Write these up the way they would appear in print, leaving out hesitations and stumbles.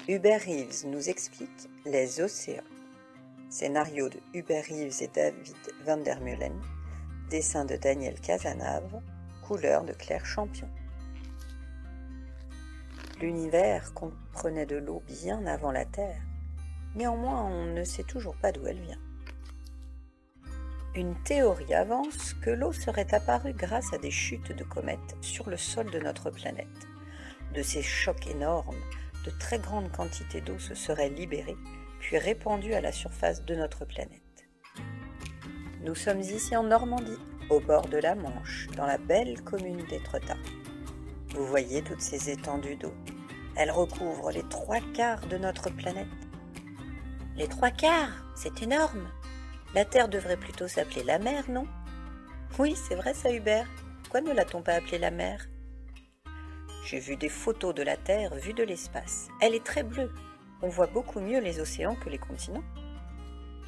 Hubert Reeves nous explique les océans. Scénario de Hubert Reeves et David van der Meulen. Dessin de Daniel Cazenave. Couleur de Claire Champion. L'univers comprenait de l'eau bien avant la Terre. Néanmoins, on ne sait toujours pas d'où elle vient. Une théorie avance que l'eau serait apparue grâce à des chutes de comètes sur le sol de notre planète. De ces chocs énormes, de très grandes quantités d'eau se seraient libérées, puis répandues à la surface de notre planète. Nous sommes ici en Normandie, au bord de la Manche, dans la belle commune d'Étretat. Vous voyez toutes ces étendues d'eau. Elles recouvrent les 3/4 de notre planète. Les 3/4, c'est énorme. La Terre devrait plutôt s'appeler la mer, non? Oui, c'est vrai ça, Hubert. Pourquoi ne l'a-t-on pas appelée la mer? J'ai vu des photos de la Terre vues de l'espace. Elle est très bleue. On voit beaucoup mieux les océans que les continents.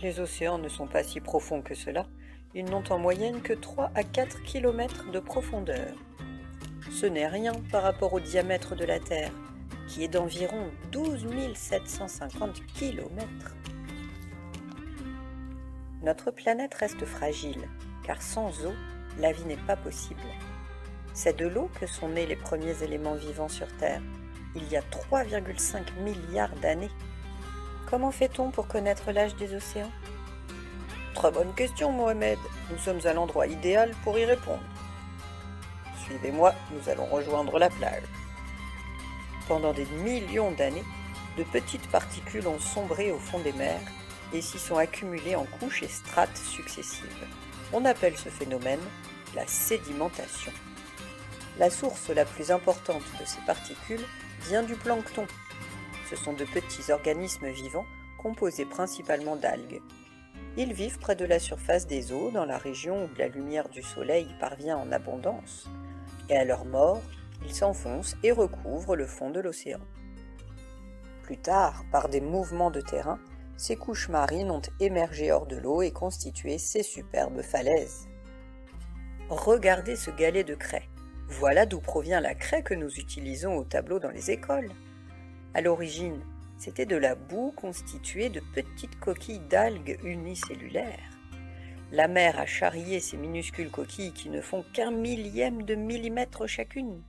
Les océans ne sont pas si profonds que cela. Ils n'ont en moyenne que 3 à 4 km de profondeur. Ce n'est rien par rapport au diamètre de la Terre, qui est d'environ 12 750 km. Notre planète reste fragile, car sans eau, la vie n'est pas possible. C'est de l'eau que sont nés les premiers éléments vivants sur Terre, il y a 3,5 milliards d'années. Comment fait-on pour connaître l'âge des océans? Très bonne question, Mohamed. Nous sommes à l'endroit idéal pour y répondre. Suivez-moi, nous allons rejoindre la plage. Pendant des millions d'années, de petites particules ont sombré au fond des mers et s'y sont accumulées en couches et strates successives. On appelle ce phénomène la sédimentation. La source la plus importante de ces particules vient du plancton. Ce sont de petits organismes vivants composés principalement d'algues. Ils vivent près de la surface des eaux dans la région où la lumière du soleil parvient en abondance. Et à leur mort, ils s'enfoncent et recouvrent le fond de l'océan. Plus tard, par des mouvements de terrain, ces couches marines ont émergé hors de l'eau et constitué ces superbes falaises. Regardez ce galet de craie. Voilà d'où provient la craie que nous utilisons au tableau dans les écoles. À l'origine, c'était de la boue constituée de petites coquilles d'algues unicellulaires. La mer a charrié ces minuscules coquilles qui ne font qu'1 millième de millimètre chacune.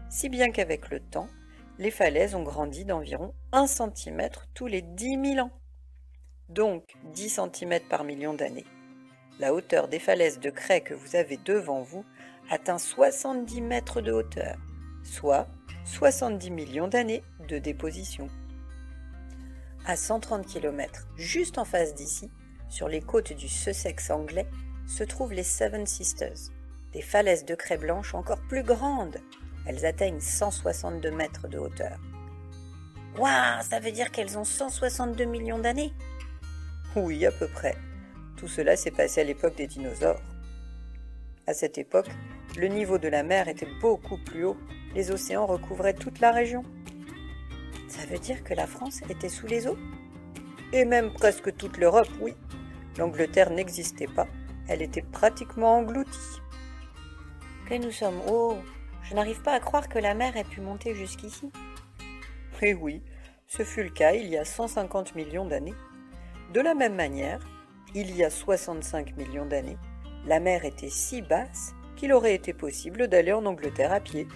Si bien qu'avec le temps, les falaises ont grandi d'environ 1 cm tous les 10 000 ans. Donc 10 cm par million d'années. La hauteur des falaises de craie que vous avez devant vous atteint 70 mètres de hauteur, soit 70 millions d'années de déposition. À 130 km, juste en face d'ici, sur les côtes du Sussex anglais, se trouvent les Seven Sisters, des falaises de craie blanche encore plus grandes. Elles atteignent 162 mètres de hauteur. Waouh, ça veut dire qu'elles ont 162 millions d'années? Oui, à peu près. Tout cela s'est passé à l'époque des dinosaures. À cette époque, le niveau de la mer était beaucoup plus haut. Les océans recouvraient toute la région. Ça veut dire que la France était sous les eaux? Et même presque toute l'Europe, oui. L'Angleterre n'existait pas, elle était pratiquement engloutie. Que nous sommes hauts! Je n'arrive pas à croire que la mer ait pu monter jusqu'ici. Eh oui, ce fut le cas il y a 150 millions d'années. De la même manière, il y a 65 millions d'années, la mer était si basse qu'il aurait été possible d'aller en Angleterre à pied.